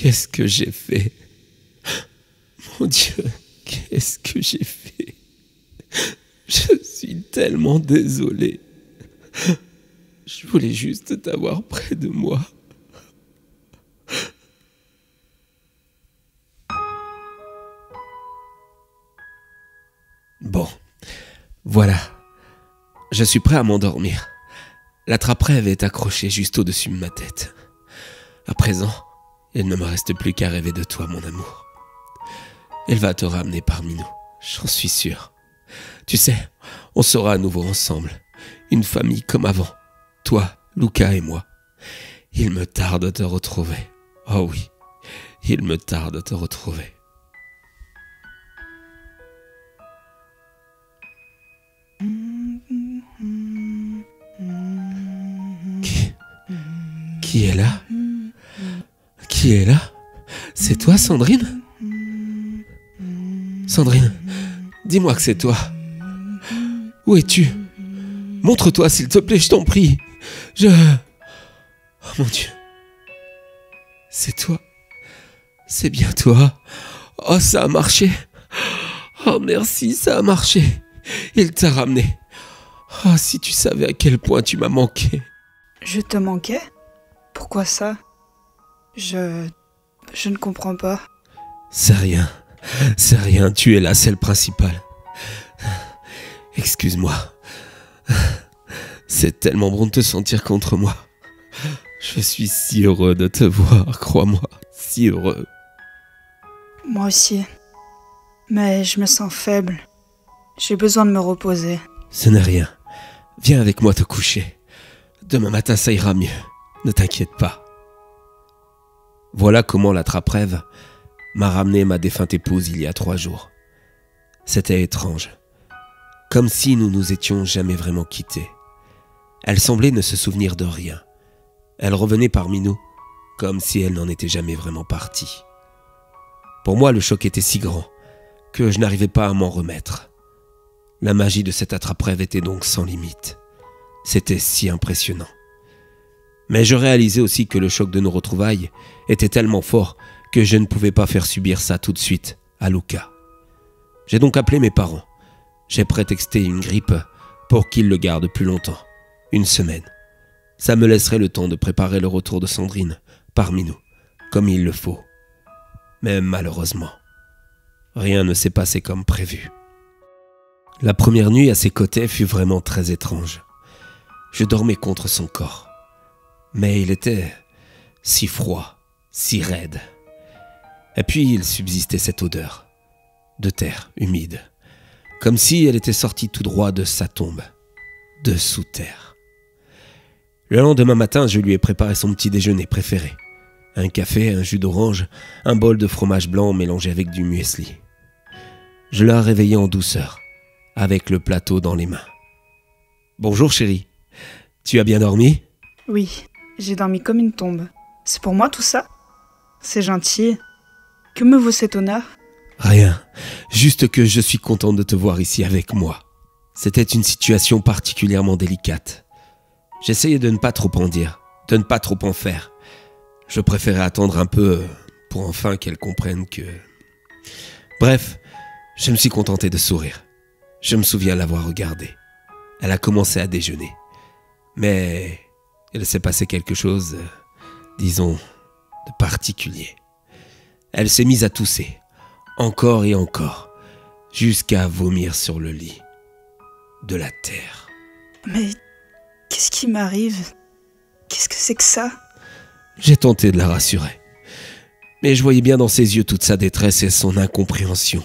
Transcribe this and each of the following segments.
Qu'est-ce que j'ai fait? Mon Dieu, qu'est-ce que j'ai fait? Je suis tellement désolé. Je voulais juste t'avoir près de moi. Bon, voilà. Je suis prêt à m'endormir. L'attrape-rêve est accrochée juste au-dessus de ma tête. À présent, il ne me reste plus qu'à rêver de toi, mon amour. Elle va te ramener parmi nous, j'en suis sûr. Tu sais, on sera à nouveau ensemble, une famille comme avant. Toi, Luca et moi. Il me tarde de te retrouver. Oh oui, il me tarde de te retrouver. Qui est là? Qui est là? C'est toi, Sandrine? Sandrine, dis-moi que c'est toi. Où es-tu? Montre-toi, s'il te plaît, je t'en prie. Oh mon Dieu. C'est toi. C'est bien toi. Oh, ça a marché. Oh, merci, ça a marché. Il t'a ramené. Oh, si tu savais à quel point tu m'as manqué. Je te manquais? Pourquoi ça? Je ne comprends pas. C'est rien, tu es là, c'est le principal. Excuse-moi. C'est tellement bon de te sentir contre moi. Je suis si heureux de te voir, crois-moi, si heureux. Moi aussi. Mais je me sens faible. J'ai besoin de me reposer. Ce n'est rien. Viens avec moi te coucher. Demain matin, ça ira mieux. Ne t'inquiète pas. Voilà comment l'attrape-rêve m'a ramené ma défunte épouse il y a 3 jours. C'était étrange. Comme si nous nous étions jamais vraiment quittés. Elle semblait ne se souvenir de rien. Elle revenait parmi nous, comme si elle n'en était jamais vraiment partie. Pour moi, le choc était si grand que je n'arrivais pas à m'en remettre. La magie de cette attrape-rêve était donc sans limite. C'était si impressionnant. Mais je réalisais aussi que le choc de nos retrouvailles était tellement fort que je ne pouvais pas faire subir ça tout de suite à Luca. J'ai donc appelé mes parents. J'ai prétexté une grippe pour qu'ils le gardent plus longtemps, 1 semaine. Ça me laisserait le temps de préparer le retour de Sandrine parmi nous, comme il le faut. Mais malheureusement, rien ne s'est passé comme prévu. La première nuit à ses côtés fut vraiment très étrange. Je dormais contre son corps. Mais il était si froid, si raide. Et puis il subsistait cette odeur de terre humide, comme si elle était sortie tout droit de sa tombe, de sous terre. Le lendemain matin, je lui ai préparé son petit déjeuner préféré. Un café, un jus d'orange, un bol de fromage blanc mélangé avec du muesli. Je l'ai réveillé en douceur, avec le plateau dans les mains. « Bonjour chérie, tu as bien dormi ?» Oui, j'ai dormi comme une tombe. C'est pour moi tout ça? C'est gentil. Que me vaut cet honneur? Rien, juste que je suis content de te voir ici avec moi. C'était une situation particulièrement délicate. J'essayais de ne pas trop en dire, de ne pas trop en faire. Je préférais attendre un peu pour enfin qu'elle comprenne que... Bref, je me suis contenté de sourire. Je me souviens l'avoir regardée. Elle a commencé à déjeuner. Mais il s'est passé quelque chose, disons, de particulier. Elle s'est mise à tousser, encore et encore, jusqu'à vomir sur le lit de la terre. Mais qu'est-ce qui m'arrive? Qu'est-ce que c'est que ça? J'ai tenté de la rassurer, mais je voyais bien dans ses yeux toute sa détresse et son incompréhension.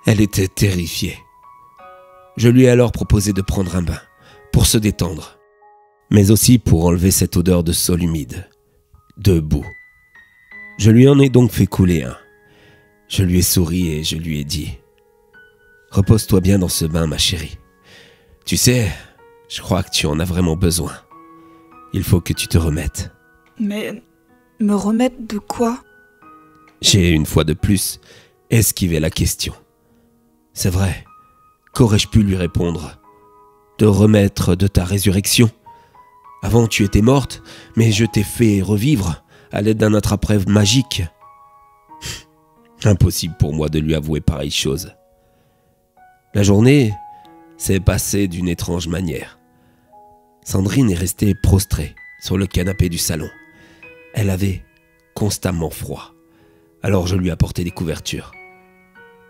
Elle était terrifiée. Je lui ai alors proposé de prendre un bain, pour se détendre, mais aussi pour enlever cette odeur de sol humide, de boue. Je lui en ai donc fait couler un. Je lui ai souri et je lui ai dit « Repose-toi bien dans ce bain, ma chérie. Tu sais, je crois que tu en as vraiment besoin. Il faut que tu te remettes. » Mais me remettre de quoi? J'ai une fois de plus esquivé la question. C'est vrai, qu'aurais-je pu lui répondre? Te remettre de ta résurrection? Avant tu étais morte, mais je t'ai fait revivre à l'aide d'un attrape-rêve magique. Impossible pour moi de lui avouer pareille chose. La journée s'est passée d'une étrange manière. Sandrine est restée prostrée sur le canapé du salon. Elle avait constamment froid, alors je lui ai apporté des couvertures.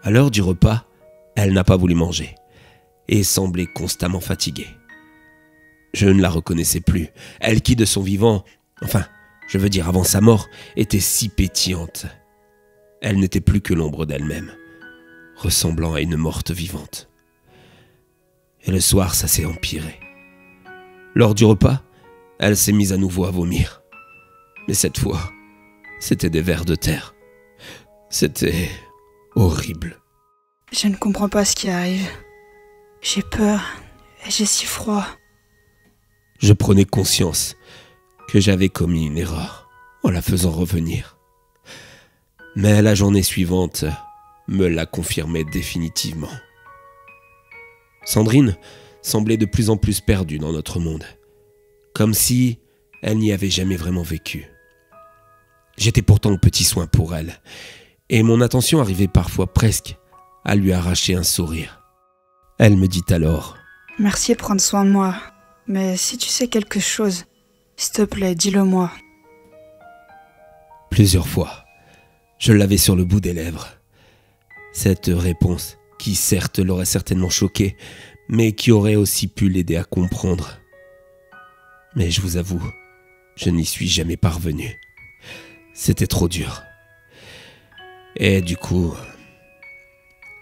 À l'heure du repas, elle n'a pas voulu manger et semblait constamment fatiguée. Je ne la reconnaissais plus, elle qui de son vivant, enfin, je veux dire avant sa mort, était si pétillante. Elle n'était plus que l'ombre d'elle-même, ressemblant à une morte vivante. Et le soir, ça s'est empiré. Lors du repas, elle s'est mise à nouveau à vomir. Mais cette fois, c'était des vers de terre. C'était horrible. Je ne comprends pas ce qui arrive. J'ai peur et j'ai si froid. Je prenais conscience que j'avais commis une erreur en la faisant revenir. Mais la journée suivante me l'a confirmé définitivement. Sandrine semblait de plus en plus perdue dans notre monde, comme si elle n'y avait jamais vraiment vécu. J'étais pourtant au petit soin pour elle, et mon attention arrivait parfois presque à lui arracher un sourire. Elle me dit alors : « Merci de prendre soin de moi, mais si tu sais quelque chose, s'il te plaît, dis-le-moi. » Plusieurs fois, je l'avais sur le bout des lèvres. Cette réponse, qui certes l'aurait certainement choqué, mais qui aurait aussi pu l'aider à comprendre. Mais je vous avoue, je n'y suis jamais parvenu. C'était trop dur. Et du coup,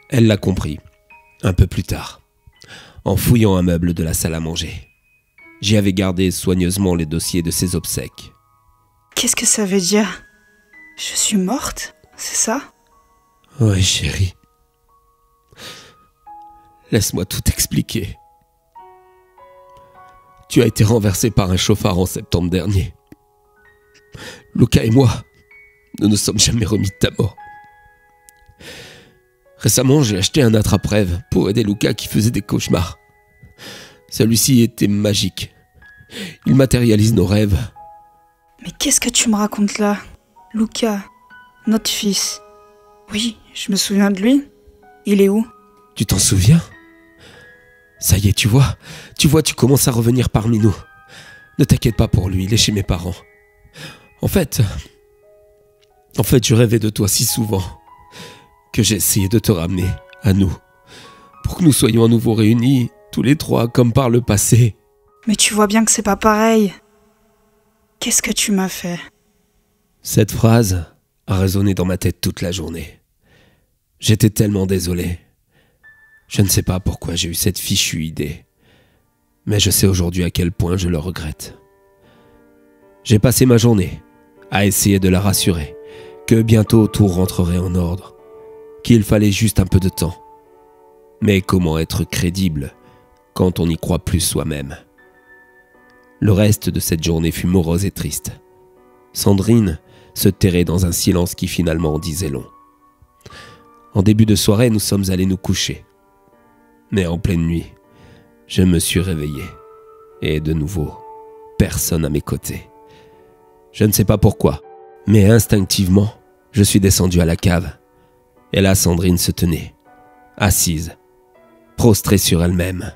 elle l'a compris, un peu plus tard, en fouillant un meuble de la salle à manger. J'y avais gardé soigneusement les dossiers de ses obsèques. Qu'est-ce que ça veut dire ? Je suis morte, c'est ça ? Oui, chérie. Laisse-moi tout expliquer. Tu as été renversé par un chauffard en septembre dernier. Luca et moi, nous ne sommes jamais remis de ta mort. Récemment, j'ai acheté un attrape-rêve pour aider Luca qui faisait des cauchemars. Celui-ci était magique. Il matérialise nos rêves. Mais qu'est-ce que tu me racontes là ? Luca, notre fils. Oui, je me souviens de lui. Il est où ? Tu t'en souviens ? Ça y est, tu commences à revenir parmi nous. Ne t'inquiète pas pour lui, il est chez mes parents. En fait, je rêvais de toi si souvent que j'ai essayé de te ramener à nous, pour que nous soyons à nouveau réunis, tous les trois, comme par le passé. Mais tu vois bien que c'est pas pareil. Qu'est-ce que tu m'as fait ? Cette phrase a résonné dans ma tête toute la journée. J'étais tellement désolé. Je ne sais pas pourquoi j'ai eu cette fichue idée, mais je sais aujourd'hui à quel point je le regrette. J'ai passé ma journée à essayer de la rassurer, que bientôt tout rentrerait en ordre, qu'il fallait juste un peu de temps. Mais comment être crédible quand on n'y croit plus soi-même ? Le reste de cette journée fut morose et triste. Sandrine se terrait dans un silence qui finalement en disait long. En début de soirée, nous sommes allés nous coucher. Mais en pleine nuit, je me suis réveillé. Et de nouveau, personne à mes côtés. Je ne sais pas pourquoi, mais instinctivement, je suis descendu à la cave. Et là, Sandrine se tenait, assise, prostrée sur elle-même,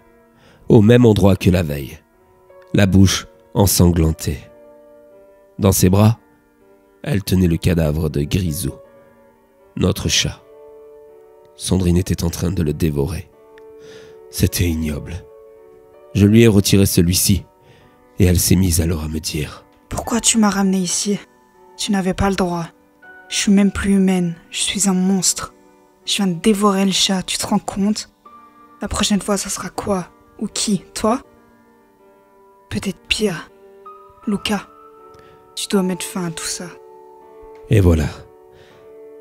au même endroit que la veille, la bouche ensanglantée. Dans ses bras, elle tenait le cadavre de Grisou, notre chat. Sandrine était en train de le dévorer. C'était ignoble. Je lui ai retiré celui-ci, et elle s'est mise alors à me dire : « Pourquoi tu m'as ramenée ici ? Tu n'avais pas le droit. Je suis même plus humaine, je suis un monstre. Je viens de dévorer le chat, tu te rends compte ? La prochaine fois, ça sera quoi ? Ou qui ? Toi ? Peut-être pire. Luca, tu dois mettre fin à tout ça. » Et voilà.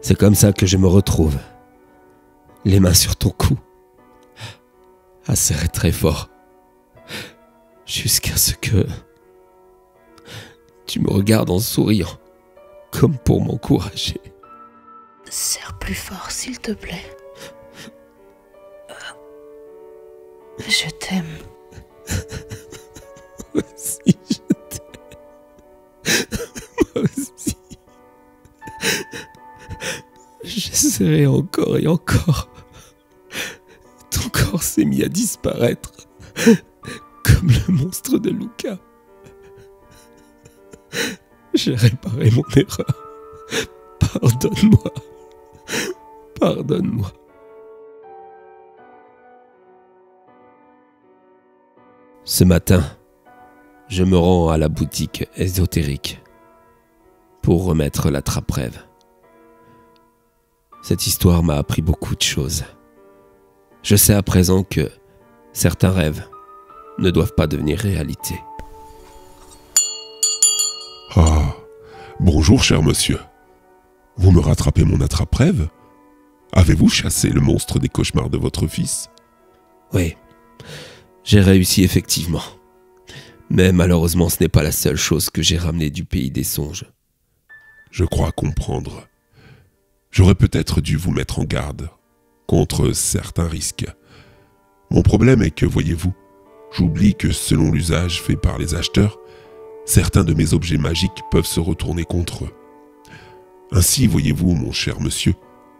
C'est comme ça que je me retrouve. Les mains sur ton cou, à serrer très fort, jusqu'à ce que tu me regardes en souriant, comme pour m'encourager. Serre plus fort, s'il te plaît. Je t'aime. Moi aussi, je t'aime. Moi aussi. serré encore et encore. Ton corps s'est mis à disparaître, comme le monstre de Luca. J'ai réparé mon erreur. Pardonne-moi. Pardonne-moi. Ce matin, je me rends à la boutique ésotérique pour remettre la trappe-rêve. Cette histoire m'a appris beaucoup de choses. Je sais à présent que certains rêves ne doivent pas devenir réalité. Ah, bonjour cher monsieur. Vous me rattrapez mon attrape-rêve? Avez-vous chassé le monstre des cauchemars de votre fils? Oui, j'ai réussi effectivement. Mais malheureusement, ce n'est pas la seule chose que j'ai ramenée du pays des songes. Je crois comprendre. J'aurais peut-être dû vous mettre en garde contre certains risques. Mon problème est que, voyez-vous, j'oublie que selon l'usage fait par les acheteurs, certains de mes objets magiques peuvent se retourner contre eux. Ainsi, voyez-vous, mon cher monsieur,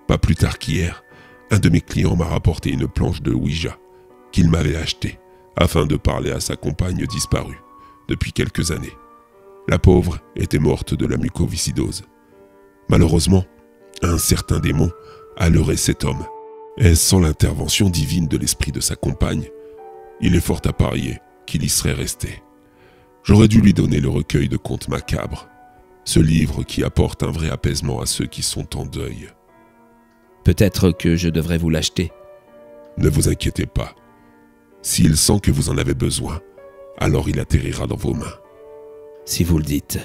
pas plus tard qu'hier, un de mes clients m'a rapporté une planche de Ouija qu'il m'avait achetée afin de parler à sa compagne disparue depuis quelques années. La pauvre était morte de la mucoviscidose. Malheureusement, un certain démon a leurré cet homme, et sans l'intervention divine de l'esprit de sa compagne, il est fort à parier qu'il y serait resté. J'aurais dû lui donner le recueil de contes macabres, ce livre qui apporte un vrai apaisement à ceux qui sont en deuil. Peut-être que je devrais vous l'acheter. Ne vous inquiétez pas. S'il sent que vous en avez besoin, alors il atterrira dans vos mains. Si vous le dites.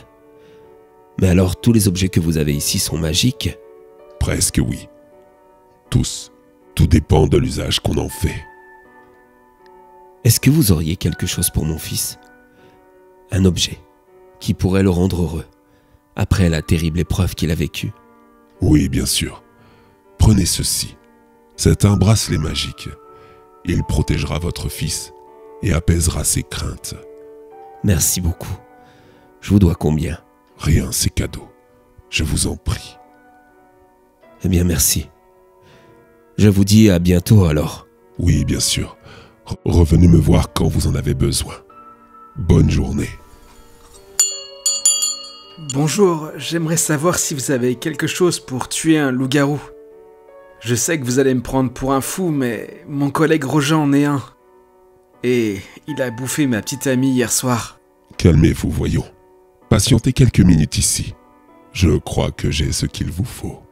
Mais alors tous les objets que vous avez ici sont magiques? Presque oui. Tous. Tout dépend de l'usage qu'on en fait. Est-ce que vous auriez quelque chose pour mon fils? Un objet qui pourrait le rendre heureux après la terrible épreuve qu'il a vécue? Oui, bien sûr. Prenez ceci. C'est un bracelet magique. Il protégera votre fils et apaisera ses craintes. Merci beaucoup. Je vous dois combien? Rien, c'est cadeau. Je vous en prie. Eh bien, merci. Je vous dis à bientôt alors. Oui, bien sûr. Revenez me voir quand vous en avez besoin. Bonne journée. Bonjour, j'aimerais savoir si vous avez quelque chose pour tuer un loup-garou. Je sais que vous allez me prendre pour un fou, mais mon collègue Roger en est un. Et il a bouffé ma petite amie hier soir. Calmez-vous, voyons. Patientez quelques minutes ici. Je crois que j'ai ce qu'il vous faut.